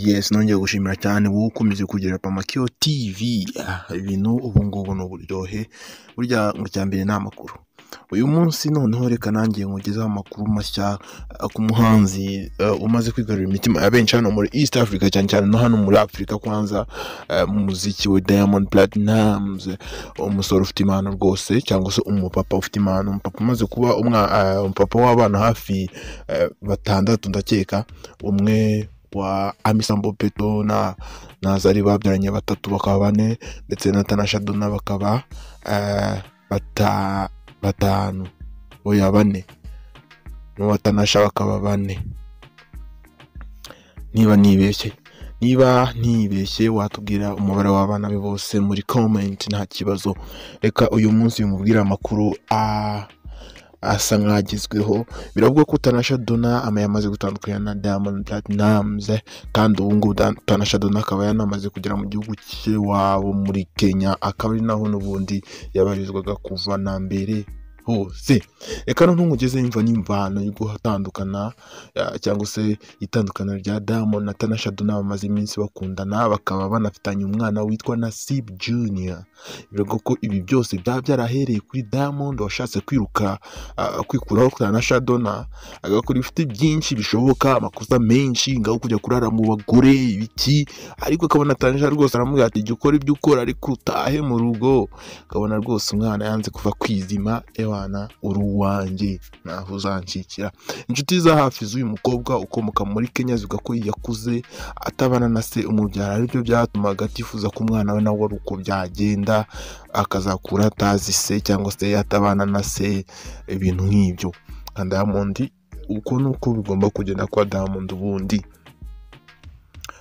Yes, nongeye gushimira cyane wowe ukomeje kugira Pamakio TV. Ibintu ubu ngubu ni uburyohe. Burya mu cyambere ni amakuru. Uyu munsi noneho reka nanjye nkugezaho amakuru mashya ku muhanzi umaze kwigarurira imitima ya benshi hano muri East Africa, cyane cyane no hano muri Africa kwanza, mu muziki wa Diamond Platnumz, umusore ufite impano rwose, cyangwa se umupapa ufite impano, umupapa umaze kuba umupapa w'abana hafi batandatu ndakeka, umwe wa Amisambo Peto na Zari babyaranye batatu bakaba bane, ndetse na Tanasha Donna bakaba batanu, oya bane, n'uwa Tanasha bakaba bane. Niba ntibeshye watubwira umubare w'abana be bose muri comment, nta kibazo. Reka uyu munsi mubwira amakuru asa nk'agezweho. Biravugwa ko Tanasha Donna yamaze gutandukana na Diamond Platnumz, kandi ubu ngubu Tanasha Donna akaba yanamaze kugera mu gihugu cye wabo muri Kenya, akaba ari naho n'ubundi yabarizwaga kuva na mbere hose. Reka no ntungugeze imva n'imvano yo guhatandukana, cyangwa se itandukana rya Diamond na Tanasha Donna bamaze iminsi bakundana, bakaba banafitanye umwana witwa Nasib Junior. Biravugwa ko ibi byose byarahereye kuri Diamond washatse kwikuraho Tanasha Donna, agakora ibifite byinshi bishoboka, amakosa menshi ngaho kujya kurara mu bagore ibiki, ariko akabona Tanasha rwose aramubwira ati jya ukora ibyo ukora ariko utahe mu rugo. Akabona rwose umwana yanze kuva kwizima, ewana uruwanjye naho uzancikira. Inshuti za hafi z'uyu mukobwa ukomoka muri Kenya zivuga ko yakuze atabana na se umubyara, aribyo byatumaga atifuza ko umwana we nawe ari uko byagenda, akazakura atazi se cyangwa se atabana na se, ibintu nk'ibyo. Kandi Diamond uko nuko bigomba kugenda kwa Diamond. Ubundi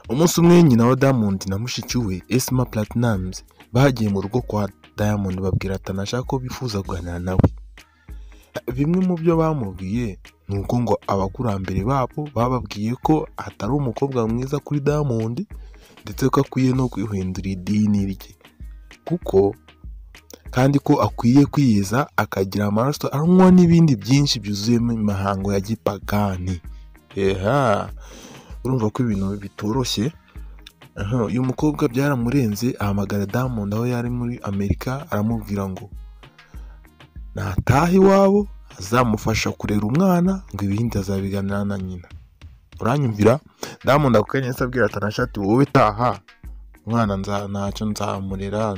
umunsi umwe nyina wa Diamond na mushiki we Esma Platnumz bagiye mu rugo kwa Diamond, babwira Tanasha ko bifuza kuganira nawe. Bimwe mu byo bamubwiye ni uko ngo abakurambere babo bababwiye ko atari umukobwa mwiza kuri Diamond, ndetse ko akwiye no kwihindura idini rye, kuko kandi ko akwiye kwiyeza akagira amaraso anywa n'ibindi byinshi byuzuyemo imihango ya gipagani. Urumva ko ibintu bitoroshye. Uyu mukobwa byaramurenze, ahamagara Diamond aho yari muri Amerika, aramubwira ngo nataha iwabo azamufasha kurera umwana, ngo ibindi azabiganira na nyina. Uranyumvira? Diamond akanya abwira Tanasha ati wowe taha, umwana ntacyo nzamurera,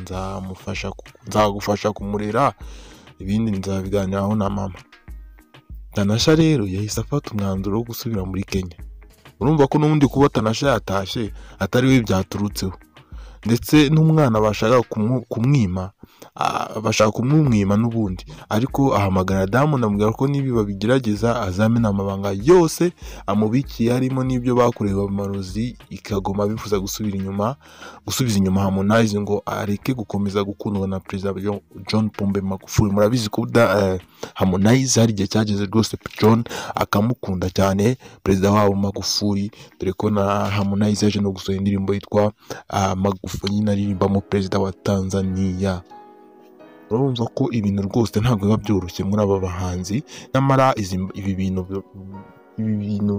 nzagufasha kumurera, ibindi nzabiganiraho na mama. Tanasha rero yahise afata umwanzuro wo gusubira muri Kenya. Urumva ko n'ubundi kuba Tanasha yatashye atari we byaturutseho, ndetse n'umwana bashaka kumwima n'ubundi, ariko ahamagara Diamond amubwira ko nibi babigerageza azamena amabanga yose amubikiye, harimo n'ibyo bakorewe amarozi, ikagoma bifuza gusubiza inyuma Harmonize ngo areke gukomeza gukundwa na Perezida John Pombe Magufuli. Murabizi ko Harmonize hari igihe cyageze rwose John akamukunda cyane Perezida wabo Magufuli, dore ko na Harmonize yaje no gusohora indirimbo yitwa Magufuli naririmba mu Perezida wa Tanzania. Urumva ko ibintu rwose ntabwo biba byoroshye muri aba bahanzi, nyamara ibi bintu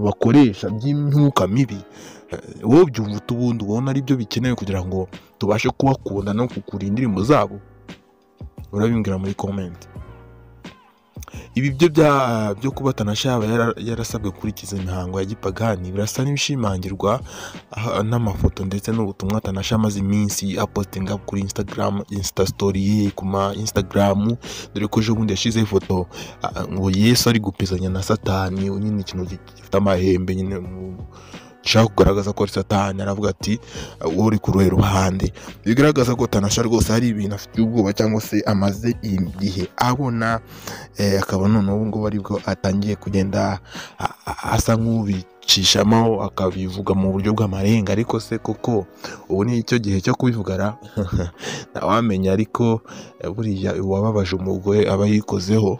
bakoresha by'imyuka mibi, wowe byumva ubundi ubona ari byo bikenewe kugira ngo tubashe kubakunda no kukura indirimbo zabo? Urabimbwira muri comment. Ibi byo kuba Tanasha yarasabwe gukurikiza imihango ya gipagani birasa n'ibishimangirwa n'amafoto ndetse n'ubutumwa Tanasha amaze iminsi apostinga kuri Insta story ye ku ma Instagram, dore ko ejo bundi yashize ifoto ngo Yesu ari gupezanya na Satani, nyine ikintu gifite amahembe, nyine shaka kugaragaza ko ari Satani. Aravuga ati wowe uri ku ruhe ruhande, bigaragaza ko Tanasha rwose hari ibintu afite ubwoba cyangwa se amaze igihe abona, akaba noneho ubu ngubu aribwo atangiye kugenda asa nk'ubicishamo akabivuga mu buryo bw'amarenga. Ariko se koko ubu ni icyo gihe cyo kubivugara? Ntawamenya, ariko buriya uwababaje umugore aba yikozeho.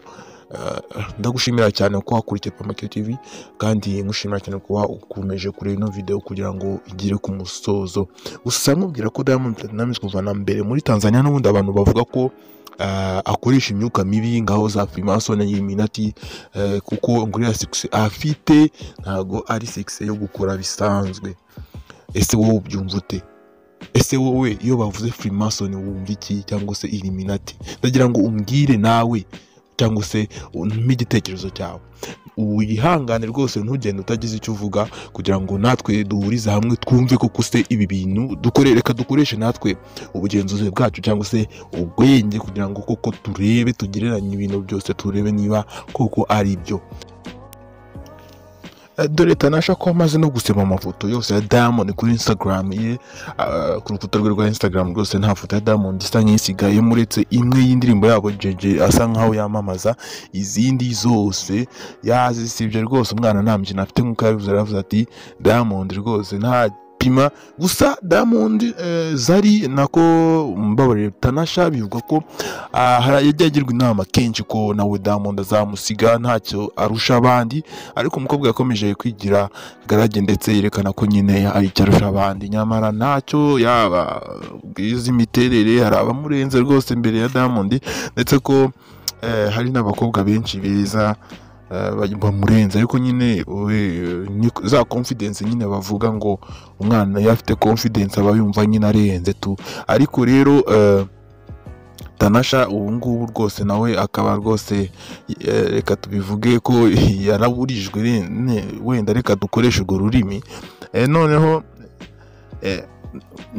Ndagushimira cyane ko wakurikiye Pamakio TV, kandi ngushimira cyane ko ukomeje kureba ino video kugira ngo igire ku musozo. Gusa nkubwira ko Diamond Platnumz kuva na mbere muri Tanzania n'ubundi abantu bavuga ko akoresha imyuka mibi ngaho za Freemason y'Illuminati, kuko nguriya sex afite ntago ari sex yo gukora bisanzwe. ese wowe ubyumva ute? Ese wowe iyo bavuze Freemason wumva iki cyangwa se Illuminati? Ndagira ngo umbwire nawe cyangwa se umpe igitekerezo cyawe. Wihangane rwose ntugende utagize icyo uvuga kugira ngo natwe duhurize hamwe twumve koko se ibi bintu reka dukoreshe natwe ubugenzuzi bwacu cyangwa se ubwenge kugira ngo koko turebe tugereranye ibintu byose, turebe niba koko ari byo. Dore Tanasha ko amaze no gusema amafoto yose ya Diamond kuri Instagram ye, ku rukuta rwe rwa Instagram rwose nta foto ya Diamond isa nk'isigaye muretse imwe y'indirimbo yabo JJ asa nkaho yamamaza, izindi zose yazisibye rwose. Umwana nta mukino afite nk'uko yavuze ati Diamond rwose nta pima. Gusa Diamond Zari nako mbabarire Tanasha bivugwa ko yajyagirwa inama kenshi ko nawe Diamond azamusiga ntacyo arusha abandi, ariko umukobwa yakomeje kwigira garage ndetse yerekana ko nyine ari icyo arusha abandi, nyamara ntacyo yaba bwiza imiterere hari abamurenze rwose imbere ya Diamond, ndetse ko hari n'abakobwa benshi beza bamurenze, ariko nyine za confidence nyine bavuga ngo umwana yafite confidence aba yumva nyine arenze tu. Ariko rero Tanasha ubu ngubu rwose nawe akaba rwose reka tubivuge ko yaraburijwe, wenda reka dukoreshe urwo rurimi. Noneho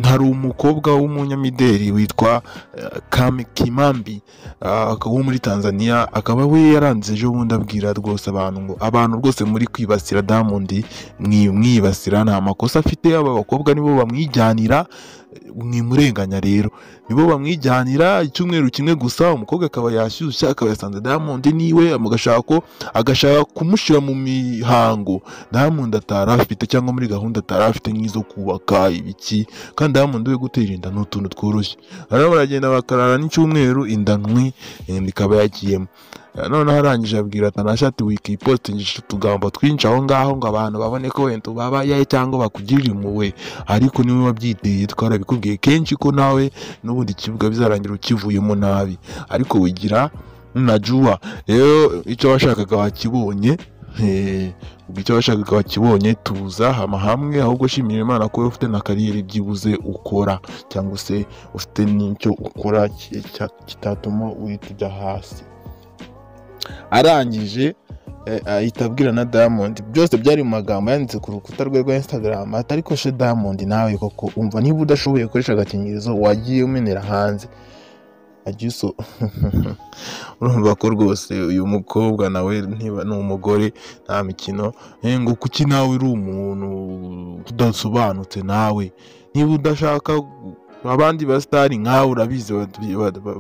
hari umukobwa w'umunyamideli witwa Kimambi wo muri Tanzania, akaba we yaranze ejo bundi abwira rwose abantu rwose muri kwibasira Diamond mwibasira nta makosa afite, aba bakobwa nibo bamwijyanira, mwimurenganya rero nibo bamwijyanira. Icyumweru kimwe gusa umukobwa akaba yashyushya, akaba yasanze Diamond niwe agashaka kumushyira mu mihango Diamond atarafite cyangwa muri gahunda atarafite nk'izo kubaka ibiki, kandi Diamond we gutera inda n'utuntu tworoshye. Hano baragenda bakarara n'icyumweru inda nkwi ikaba yagiyemo. Noneho arangije abwira Tanasha ati wikipostingisha utugambo twinshi aho ngaho ngo abantu babone ko wenda babaye cyangwa bakugirira impuhwe, ariko niwe wabyiteye. Twarabikubwiye kenshi ko nawe n'ubundi kivuga bizarangira ukivuyemo nabi, ariko wigira najua. Rero icyo washakaga wakibonye, icyo washakaga wakibonye, tuza hamwe. Ahubwo shimira Imana ko ufite na kariyeri byibuze ukora, cyangwa se ufite n'icyo ukora kitatuma uhita ujya hasi. Arangije ahita abwira na Diamond, byose byari mu magambo yanditse ku rukuta rwe rwa Instagram, ariko she Diamond nawe koko umva niba udashoboye gukoresha agakingirizo wagiye umenera hanze agiso. Urumva ko rwose uyu mukobwa nawe niba ni umugore nta mikino, ngo kuki nawe uri umuntu udasobanutse, nawe niba udashaka abandi basitari nkawe urabizi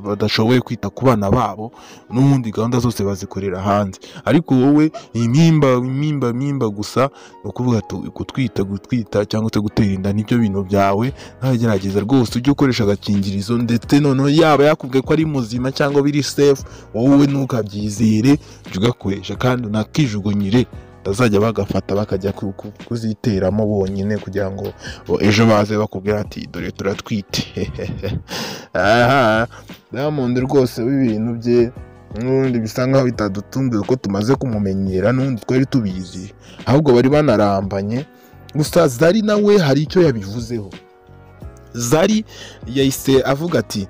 badashoboye kwita ku bana babo, n'ubundi gahunda zose bazikorera hanze, ariko wowe impimba gusa no kuvuga gutwita cyangwa se gutera inda n'ibyo bintu byawe. Ntagerageza rwose ujye ukoresha agakingirizo, ndetse noneho yaba yakubwiye ko ari muzima cyangwa biri safe, wowe ntukabyizere, ujye ugakoresha kandi unakijugunyire, bazajya bagafata bakajya kuziteramo bonyine kugira ngo ejo baze bakubwira ati dore turatwite. Diamond rwose w'ibintu bye n'ubundi bisa nkaho bitadutunguye ko tumaze kumumenyera, n'ubundi twari tubizi, ahubwo bari banarambanye. Gusa Zari nawe hari icyo yabivuzeho. Zari yahise avuga ati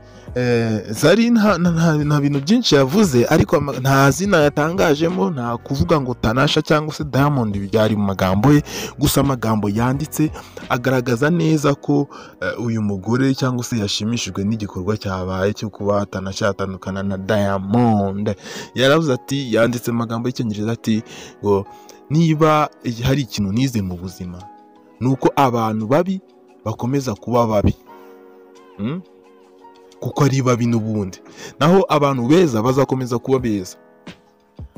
Zari nta bintu byinshi yavuze, ariko nta zina yatangajemo, nta kuvuga ngo Tanasha cyangwa se Diamond byari mu magambo ye. Gusa amagambo yanditse agaragaza neza ko uyu mugore cyangwa se yashimishijwe n'igikorwa cyabaye cyo kuba Tanasha yatandukana na Diamond. Yaravuze ati, yanditse amagambo y'icyongereza ati ngo niba hari ikintu nize mu buzima nuko abantu babi bakomeza kuba babi, kuko ari babi n'ubundi, naho abantu beza bazakomeza kuba beza,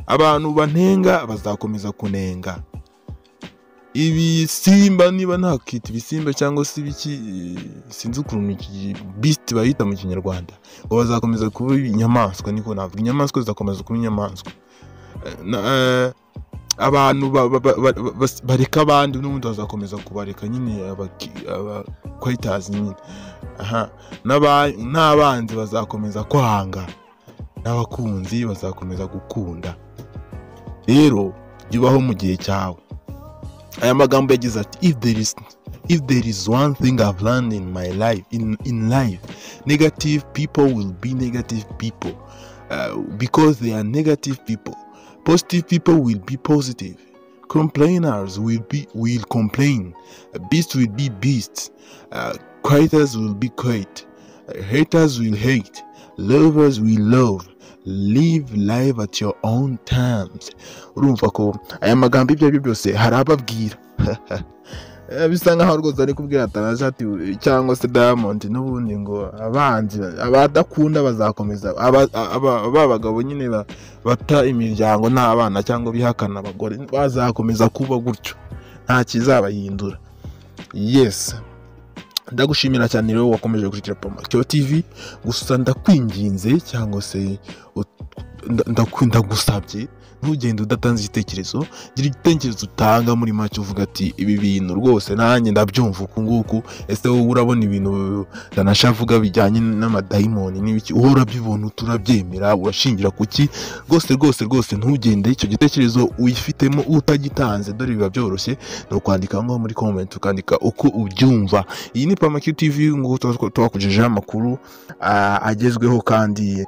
abantu banenga bazakomeza kunenga. Ibisimba niba ntakita ibisimba cyangwa se ibiki sinzi ukuntu iki beast bayita mu Kinyarwanda, ngo bazakomeza kuba inyamaswa, niko navuga, inyamaswa zizakomeza kuba inyamaswa. Abantu bareka abandi n'ubundi bazakomeza kubareka nyine, abakwitazi nyine. N'abanzi bazakomeza kwanga, n'abakunzi bazakomeza gukunda. Rero yubaho mu gihe cyawe. Aya magambo yagize ati, if there is If there is one thing I've learned in my life, in life, negative people will be negative people because they are negative people. Positive people will be positive. Complainers will complain. Beasts will be beasts. Quieters will be quiet. Haters will hate. Lovers will love. Live life at your own terms. Urumva ko aya magambo ibyo ari byo byose harababwira bisa nkaho rwose ari kubwira Tanaja ati cyangwa se Diamond n'ubundi ngo abanzi abadakunda bazakomeza aba bagabo nyine bata imiryango n'abana cyangwa bihakana abagore bazakomeza kuba gutyo nta kizabayindura. Yes, ndagushimira cyane rero wakomeje gukurikira Pamakyo TV. Gusa ndakwinginze cyangwa se ndagusabye ntugende udatanze igitekerezo. Gira igitekerezo utanga muri make uvuga ati ibi bintu rwose nanjye ndabyumva uku nguku. Ese wowe urabona ibintu Danashavuga bijyanye n'amadayimoni n'ibiki uhora bibona turabyemera urashingira kuki? Rwose ntugende icyo gitekerezo uyifitemo utagitanze, dore biba byoroshye no kwandika ngo muri comment ukandika uko ubyumva. Iyi ni Pamakyo TV ngo twakujejeho amakuru agezweho kandi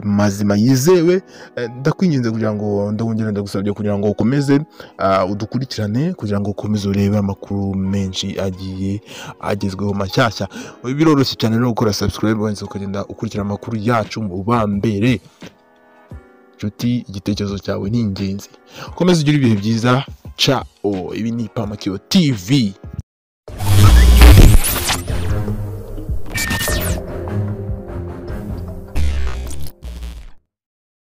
mazima yizewe. Ndakwinginze kugira ngo ndongera ndagusabye kugira ngo ukomeze udukurikirane kugira ngo ukomeze urebe amakuru menshi agiye agezweho mashyashya. Biroroshye cyane no gukora subscribe wanze ukagenda ukurikira amakuru yacu mu bambere. Nshuti, igitekerezo cyawe ni ingenzi. Komeza ugire ibihe byiza. Ciao. Ibi ni Pamakyo TV.